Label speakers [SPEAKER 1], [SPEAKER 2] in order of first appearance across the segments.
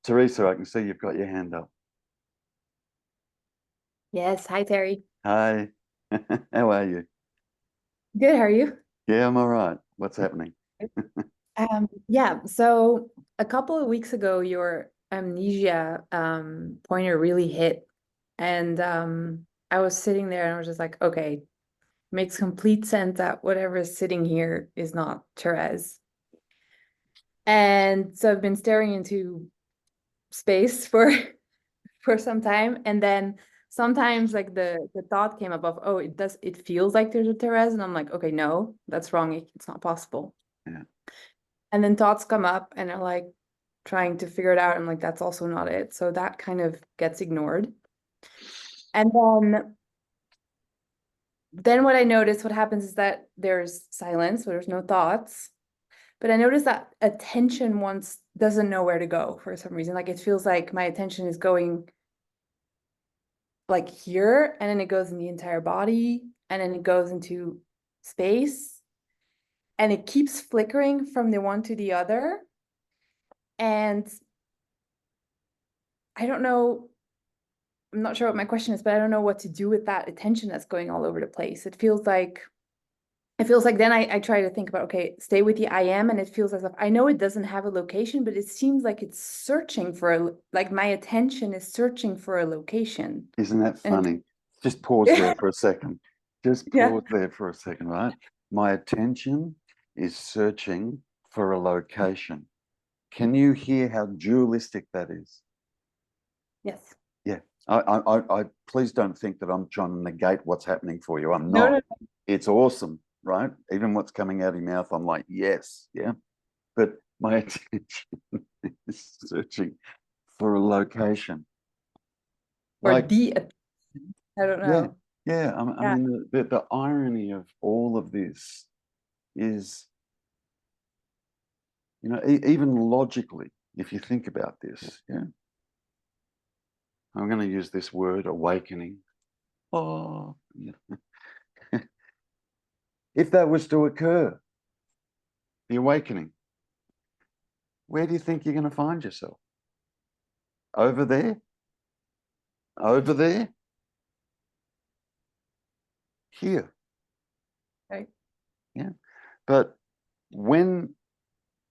[SPEAKER 1] Teresa, I can see you've got your hand up.
[SPEAKER 2] Yes. Hi, Terry.
[SPEAKER 1] Hi. How are you?
[SPEAKER 2] Good. How are you?
[SPEAKER 1] Yeah, I'm all right. What's happening?
[SPEAKER 2] Yeah. So a couple of weeks ago, your amnesia pointer really hit, and I was sitting there and I was just like, okay, makes complete sense that whatever is sitting here is not Therese. And so I've been staring into space for for some time, and then sometimes like the thought came up of, oh, it feels like there's a Therese, and I'm like, okay, no, that's wrong. It's not possible.
[SPEAKER 1] Yeah.
[SPEAKER 2] And then thoughts come up and are like trying to figure it out. I'm like, that's also not it. So that kind of gets ignored. And then what I notice, what happens is that there's silence, so there's no thoughts. But I notice that attention once doesn't know where to go for some reason. Like it feels like my attention is going like here, and then it goes in the entire body, and then it goes into space, and it keeps flickering from the one to the other. And I don't know, I'm not sure what my question is, but I don't know what to do with that attention that's going all over the place. It feels like then I try to think about, okay, stay with the I am, and it feels as if I know it doesn't have a location, but it seems like it's searching for like my attention is searching for a location.
[SPEAKER 1] Isn't that
[SPEAKER 2] And
[SPEAKER 1] funny? Just pause there for a second. Just
[SPEAKER 2] yeah.
[SPEAKER 1] pause there for a second, right? My attention is searching for a location. Can you hear how dualistic that is?
[SPEAKER 2] Yes.
[SPEAKER 1] Yeah. Please don't think that I'm trying to negate what's happening for you. I'm
[SPEAKER 2] No,
[SPEAKER 1] not.
[SPEAKER 2] no,
[SPEAKER 1] It's awesome, right? Even what's coming out of your mouth, I'm like, yes, yeah. But my attention is searching for a location.
[SPEAKER 2] or
[SPEAKER 1] Like,
[SPEAKER 2] I don't
[SPEAKER 1] yeah,
[SPEAKER 2] know.
[SPEAKER 1] yeah. I
[SPEAKER 2] Yeah.
[SPEAKER 1] mean, the irony of all of this is, even logically, if you think about this, yeah, I'm going to use this word, awakening. Oh, yeah. If that was to occur, the awakening, where do you think you're going to find yourself? Over there? Over there? Here?
[SPEAKER 2] Right.
[SPEAKER 1] Yeah. But when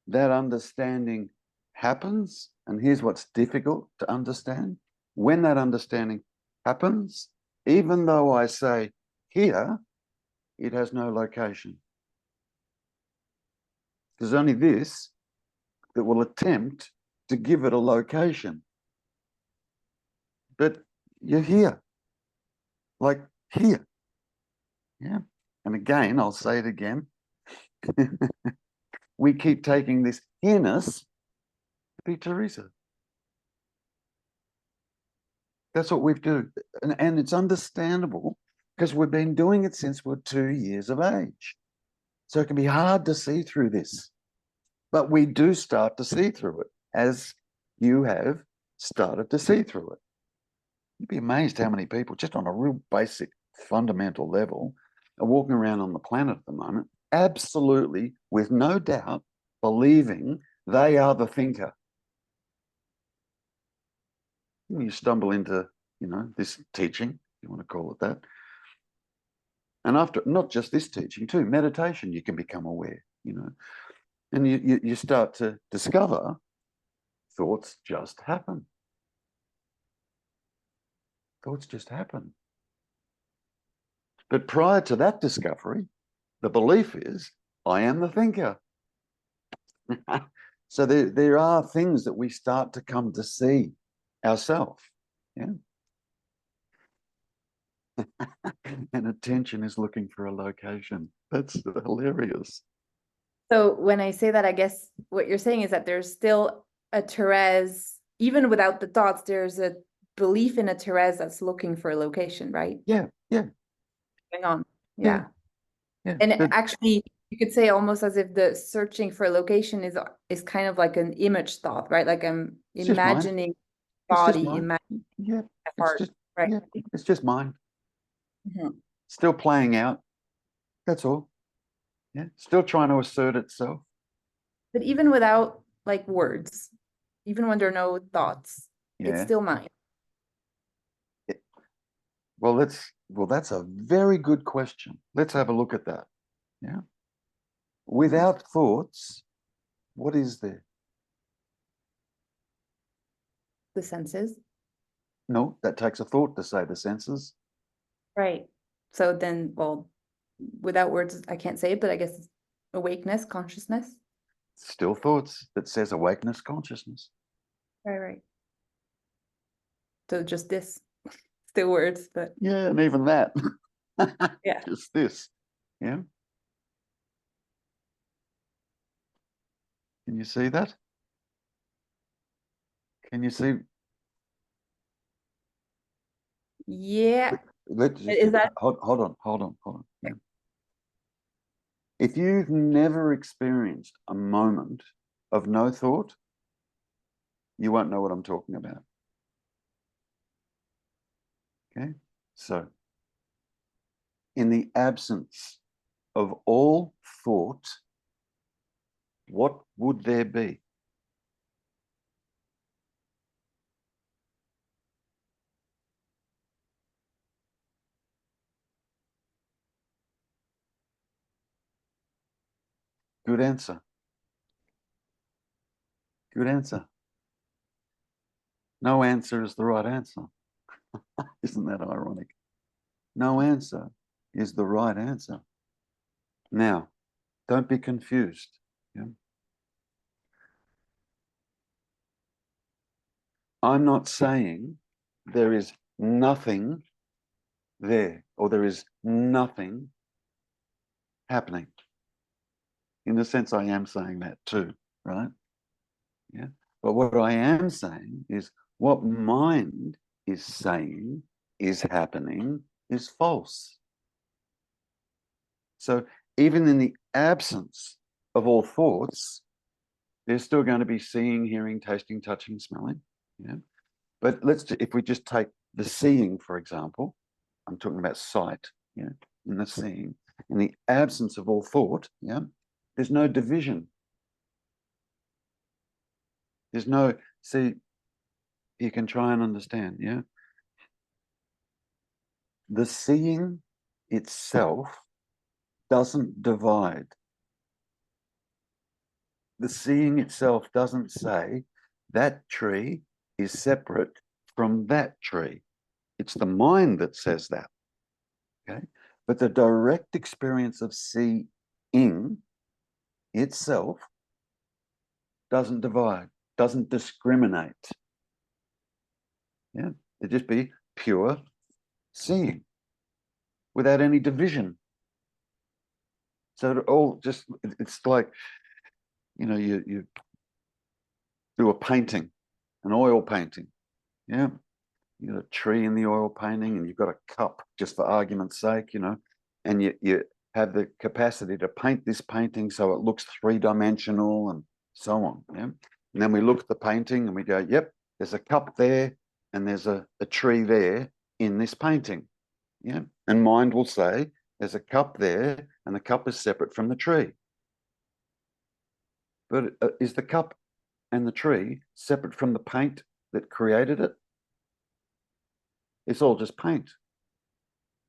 [SPEAKER 1] that understanding happens, and here's what's difficult to understand, when that understanding happens, even though I say here, it has no location. There's only this that will attempt to give it a location. But you're here, like here. Yeah. And again, I'll say it again. We keep taking this here-ness to be Teresa. That's what we do. And it's understandable because we've been doing it since we're 2 years of age. So it can be hard to see through this. But we do start to see through it, as you have started to see through it. You'd be amazed how many people, just on a real basic, fundamental level, are walking around on the planet at the moment, absolutely, with no doubt, believing they are the thinker. You stumble into, this teaching, if you want to call it that. And after, not just this teaching too, meditation, you can become aware, and you start to discover thoughts just happen. Thoughts just happen. But prior to that discovery, the belief is, I am the thinker. So there are things that we start to come to see ourselves. Yeah. And attention is looking for a location. That's hilarious.
[SPEAKER 2] So when I say that, I guess what you're saying is that there's still a Therese, even without the thoughts, there's a belief in a Therese that's looking for a location, right?
[SPEAKER 1] Yeah, yeah,
[SPEAKER 2] Going on.
[SPEAKER 1] yeah,
[SPEAKER 2] Yeah.
[SPEAKER 1] yeah.
[SPEAKER 2] And
[SPEAKER 1] But
[SPEAKER 2] actually, you could say almost as if the searching for a location is kind of like an image thought, right? Like I'm
[SPEAKER 1] it's just mind.
[SPEAKER 2] imagining
[SPEAKER 1] It's just
[SPEAKER 2] body,
[SPEAKER 1] mind.
[SPEAKER 2] imagining
[SPEAKER 1] Yeah,
[SPEAKER 2] my
[SPEAKER 1] it's
[SPEAKER 2] heart,
[SPEAKER 1] just
[SPEAKER 2] right?
[SPEAKER 1] yeah, it's just mind.
[SPEAKER 2] Mhm.
[SPEAKER 1] Still playing out. That's all. Yeah, still trying to assert itself.
[SPEAKER 2] But even without like words, even when there are no thoughts, it's
[SPEAKER 1] Yeah.
[SPEAKER 2] still mind.
[SPEAKER 1] Well, that's a very good question. Let's have a look at that. Yeah. Without thoughts, what is there?
[SPEAKER 2] The senses.
[SPEAKER 1] No, that takes a thought to say the senses.
[SPEAKER 2] Right. So then, well, without words, I can't say it, but I guess it's awakeness, consciousness.
[SPEAKER 1] Still thoughts that says awakeness, consciousness.
[SPEAKER 2] Right. So just this, still words, but
[SPEAKER 1] Yeah, and even that.
[SPEAKER 2] yeah.
[SPEAKER 1] Just this. Yeah. Can you see that? Can you see?
[SPEAKER 2] Yeah.
[SPEAKER 1] Let's just
[SPEAKER 2] Is that
[SPEAKER 1] hold on. Yeah. If you've never experienced a moment of no thought, you won't know what I'm talking about. Okay. So, in the absence of all thought, what would there be? Good answer. Good answer. No answer is the right answer. Isn't that ironic? No answer is the right answer. Now, don't be confused. Yeah? I'm not saying there is nothing there or there is nothing happening. In a sense, I am saying that too, right? Yeah. But what I am saying is what mind is saying is happening is false. So even in the absence of all thoughts, there's still going to be seeing, hearing, tasting, touching, smelling. Yeah. But if we just take the seeing, for example, I'm talking about sight, yeah, in the seeing, in the absence of all thought, yeah, there's no division. There's no, see, you can try and understand, yeah. The seeing itself doesn't divide. The seeing itself doesn't say that tree is separate from that tree. It's the mind that says that. Okay. But the direct experience of seeing itself doesn't divide, doesn't discriminate. Yeah. It'd just be pure seeing without any division. So it all just, it's like, you do a painting, an oil painting. Yeah. You got a tree in the oil painting and you've got a cup, just for argument's sake, and you have the capacity to paint this painting so it looks three-dimensional and so on. Yeah. And then we look at the painting and we go, yep, there's a cup there and there's a tree there in this painting. Yeah. And mind will say, there's a cup there and the cup is separate from the tree. But is the cup and the tree separate from the paint that created it? It's all just paint.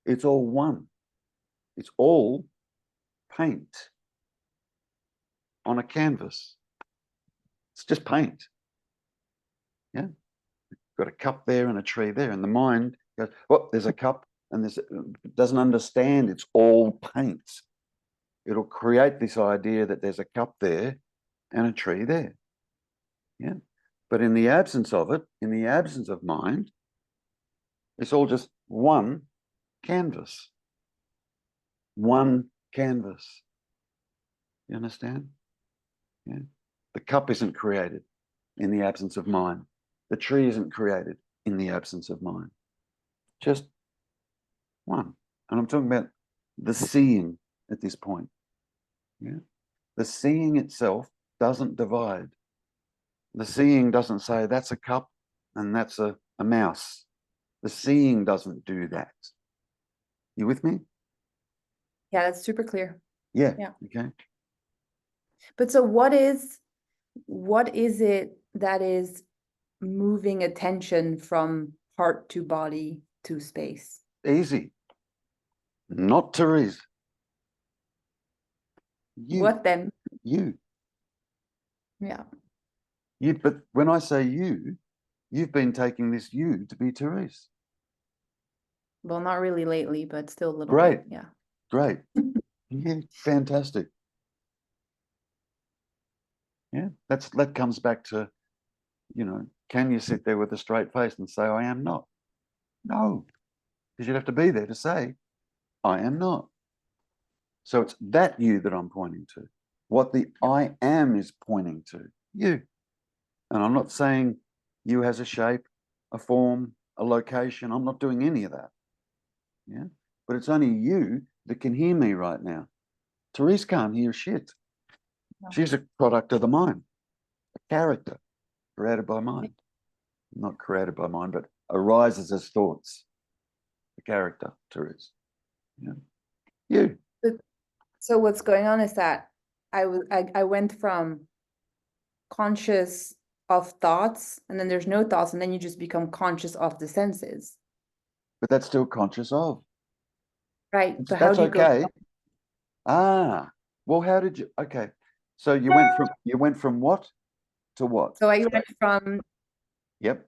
[SPEAKER 1] It's all one. It's all paint on a canvas. It's just paint. Yeah. Got a cup there and a tree there. And the mind goes, oh, there's a cup and it doesn't understand it's all paint. It'll create this idea that there's a cup there and a tree there. Yeah. But in the absence of it, in the absence of mind, it's all just one canvas. One canvas. You understand? Yeah. The cup isn't created in the absence of mind. The tree isn't created in the absence of mind. Just one. And I'm talking about the seeing at this point. Yeah. The seeing itself doesn't divide. The seeing doesn't say that's a cup and that's a mouse. The seeing doesn't do that. You with me?
[SPEAKER 2] Yeah, that's super clear.
[SPEAKER 1] Yeah.
[SPEAKER 2] Yeah.
[SPEAKER 1] Okay.
[SPEAKER 2] But so what is it that is moving attention from heart to body to space?
[SPEAKER 1] Easy. Not Therese. You.
[SPEAKER 2] What then?
[SPEAKER 1] You.
[SPEAKER 2] Yeah.
[SPEAKER 1] You. But when I say you, you've been taking this you to be Therese.
[SPEAKER 2] Well, not really lately, but still a little
[SPEAKER 1] Great.
[SPEAKER 2] bit. Yeah.
[SPEAKER 1] Great. Yeah, fantastic. Yeah, that comes back to, can you sit there with a straight face and say, I am not? No, because you'd have to be there to say, I am not. So it's that you that I'm pointing to. What the I am is pointing to, you. And I'm not saying you has a shape, a form, a location. I'm not doing any of that. Yeah. But it's only you that can hear me right now. Therese can't hear shit.
[SPEAKER 2] No.
[SPEAKER 1] She's a product of the mind, a character created by mind. Not created by mind, but arises as thoughts. The character, Therese. Yeah. You.
[SPEAKER 2] So what's going on is that I went from conscious of thoughts, and then there's no thoughts, and then you just become conscious of the senses.
[SPEAKER 1] But that's still conscious of.
[SPEAKER 2] Right. But how
[SPEAKER 1] That's
[SPEAKER 2] do you
[SPEAKER 1] okay.
[SPEAKER 2] go?
[SPEAKER 1] Ah, well, how did you? Okay, so you went from what to what?
[SPEAKER 2] So I went from,
[SPEAKER 1] Yep,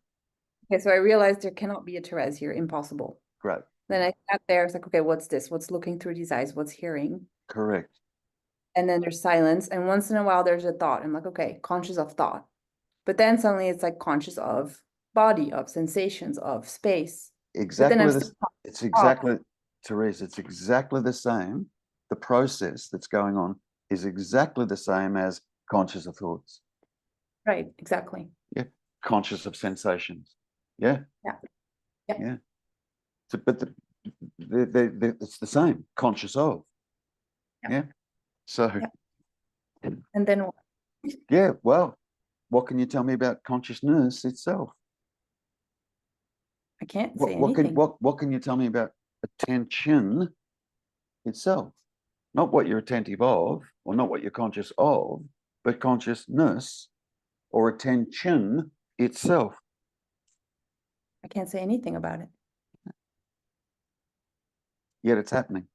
[SPEAKER 2] okay, so I realized there cannot be a Therese here, impossible.
[SPEAKER 1] great,
[SPEAKER 2] Then I sat there, it's like, okay, what's this? What's looking through these eyes? What's hearing?
[SPEAKER 1] correct.
[SPEAKER 2] And then there's silence. And once in a while, there's a thought. I'm like, okay, conscious of thought. But then suddenly it's like conscious of body, of sensations, of space. But then
[SPEAKER 1] Exactly
[SPEAKER 2] I'm
[SPEAKER 1] this.
[SPEAKER 2] still
[SPEAKER 1] It's exactly, Therese. It's exactly the same. The process that's going on is exactly the same as conscious of thoughts.
[SPEAKER 2] right, exactly.
[SPEAKER 1] Yeah, conscious of sensations. Yeah,
[SPEAKER 2] Yeah. Yeah.
[SPEAKER 1] yeah. So, but it's the same. Conscious of.
[SPEAKER 2] Yeah.
[SPEAKER 1] Yeah. So.
[SPEAKER 2] Yeah. And then what?
[SPEAKER 1] Yeah, well, what can you tell me about consciousness itself?
[SPEAKER 2] I can't say anything.
[SPEAKER 1] What can you tell me about attention itself? Not what you're attentive of, or not what you're conscious of, but consciousness or attention itself.
[SPEAKER 2] I can't say anything about it.
[SPEAKER 1] Yet it's happening.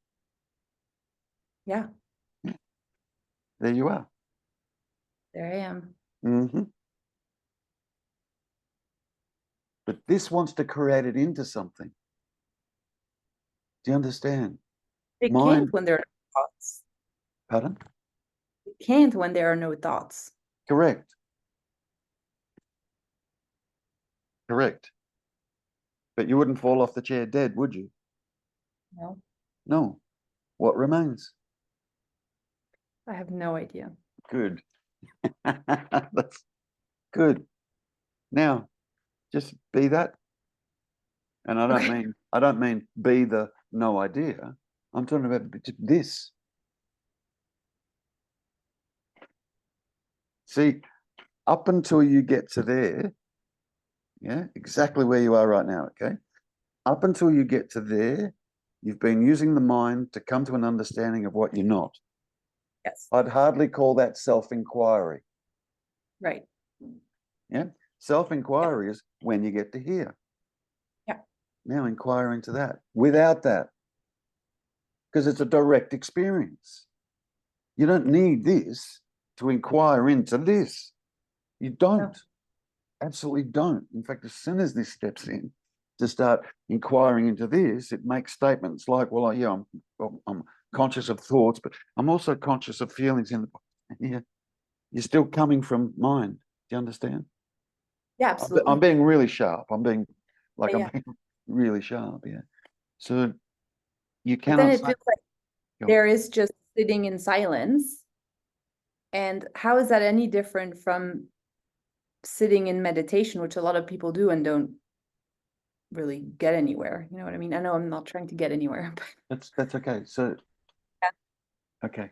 [SPEAKER 2] Yeah,
[SPEAKER 1] There you are.
[SPEAKER 2] there I am.
[SPEAKER 1] Mm-hmm. But this wants to create it into something. Do you understand?
[SPEAKER 2] It
[SPEAKER 1] Mind.
[SPEAKER 2] can't when there are no thoughts.
[SPEAKER 1] Pardon?
[SPEAKER 2] It can't when there are no thoughts.
[SPEAKER 1] Correct. Correct. But you wouldn't fall off the chair dead, would you?
[SPEAKER 2] No,
[SPEAKER 1] No. What remains?
[SPEAKER 2] I have no idea.
[SPEAKER 1] Good. That's good. Now, just be that. And I don't mean be the no idea. I'm talking about this. See, up until you get to there, yeah, exactly where you are right now, okay? Up until you get to there, you've been using the mind to come to an understanding of what you're not.
[SPEAKER 2] Yes.
[SPEAKER 1] I'd hardly call that self-inquiry.
[SPEAKER 2] Right.
[SPEAKER 1] Yeah. Self-inquiry is when you get to here.
[SPEAKER 2] Yeah.
[SPEAKER 1] Now inquire into that. Without that, because it's a direct experience. You don't need this to inquire into this. You don't.
[SPEAKER 2] No.
[SPEAKER 1] Absolutely don't. In fact, as soon as this steps in to start inquiring into this, it makes statements like, well, yeah, I'm conscious of thoughts, but I'm also conscious of feelings in the body. Yeah. You're still coming from mind. Do you understand?
[SPEAKER 2] Yeah, absolutely.
[SPEAKER 1] I'm being really sharp. I'm being
[SPEAKER 2] Yeah.
[SPEAKER 1] really sharp. Yeah. So you
[SPEAKER 2] But then
[SPEAKER 1] cannot
[SPEAKER 2] it
[SPEAKER 1] say,
[SPEAKER 2] feels like there is just sitting in silence. And how is that any different from sitting in meditation, which a lot of people do and don't really get anywhere? You know what I mean? I know I'm not trying to get anywhere. But
[SPEAKER 1] that's okay. So,
[SPEAKER 2] yeah.
[SPEAKER 1] okay.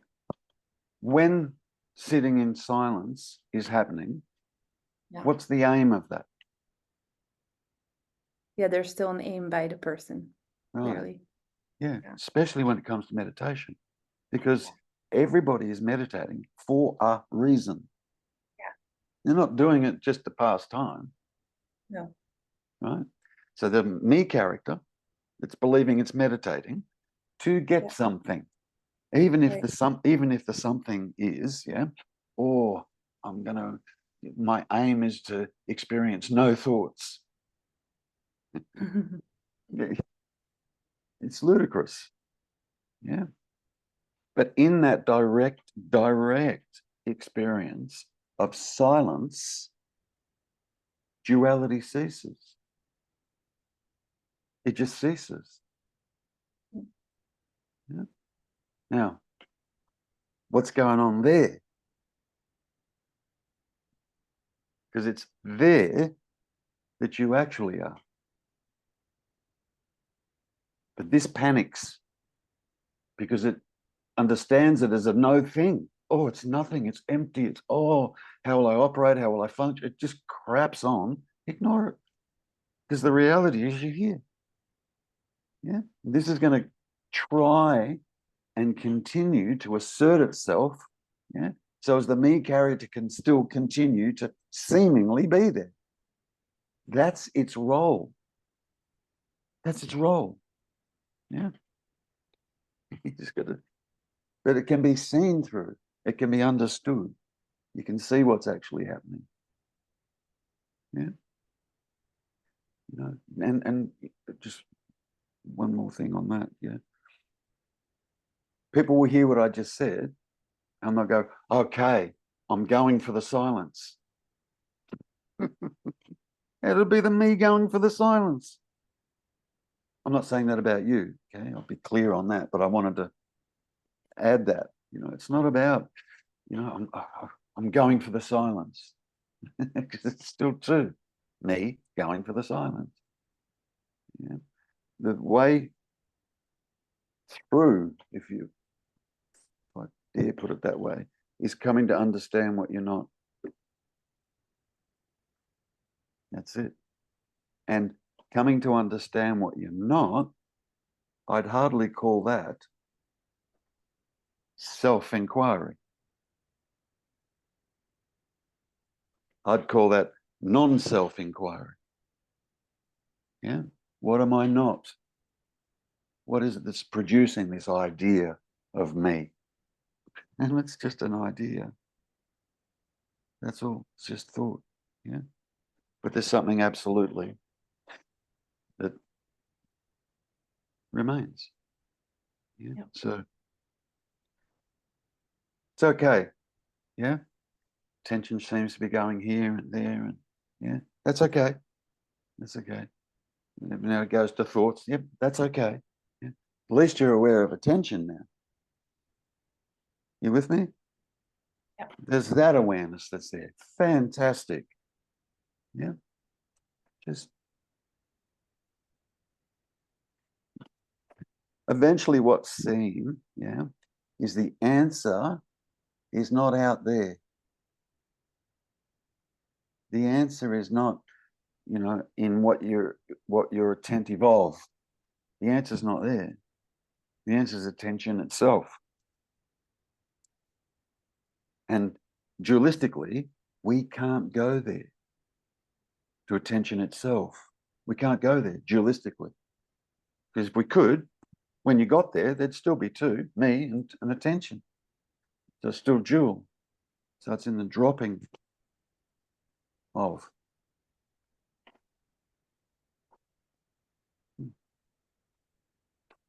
[SPEAKER 1] When sitting in silence is happening,
[SPEAKER 2] Yeah.
[SPEAKER 1] what's the aim of that?
[SPEAKER 2] Yeah, there's still an aim by the person,
[SPEAKER 1] Right.
[SPEAKER 2] clearly.
[SPEAKER 1] Yeah.
[SPEAKER 2] Yeah.
[SPEAKER 1] Especially when it comes to meditation, because everybody is meditating for a reason.
[SPEAKER 2] Yeah.
[SPEAKER 1] You're not doing it just to pass time.
[SPEAKER 2] No.
[SPEAKER 1] Right? So the me character, it's believing it's meditating to get something. Even if the something is, or my aim is to experience no thoughts. It's ludicrous. Yeah. But in that direct experience of silence, duality ceases. It just ceases. Yeah. Now, what's going on there? Because it's there that you actually are. But this panics because it understands it as a no thing. Oh, it's nothing. It's empty. It's, how will I operate? How will I function? It just craps on. Ignore it. Because the reality is you're here. Yeah. This is going to try and continue to assert itself. Yeah. So as the me character can still continue to seemingly be there. That's its role. That's its role. Yeah. You just got to, but it can be seen through. It can be understood. You can see what's actually happening. Yeah. You know, and just one more thing on that. Yeah. People will hear what I just said and they'll go, okay, I'm going for the silence. It'll be the me going for the silence. I'm not saying that about you. Okay. I'll be clear on that, but I wanted to add that, it's not about, I'm going for the silence because it's still true. Me going for the silence. Yeah. The way through, if I dare put it that way, is coming to understand what you're not. That's it. And coming to understand what you're not, I'd hardly call that self-inquiry. I'd call that non-self-inquiry. Yeah. What am I not? What is it that's producing this idea of me? And it's just an idea. That's all. It's just thought. Yeah. But there's something absolutely that remains. Yeah. Yep. So it's okay. Yeah. Tension seems to be going here and there, and yeah, that's okay. That's okay. Now it goes to thoughts. Yep, that's okay. Yeah. At least you're aware of attention now. You with me?
[SPEAKER 2] Yep.
[SPEAKER 1] There's that awareness that's there. Fantastic. Yeah. Just eventually what's seen, is the answer is not out there. The answer is not, in what you're attentive of. The answer's not there. The answer is attention itself. And dualistically, we can't go there to attention itself. We can't go there dualistically. Because if we could, when you got there, there'd still be two, me and attention. So it's still dual. So it's in the dropping of.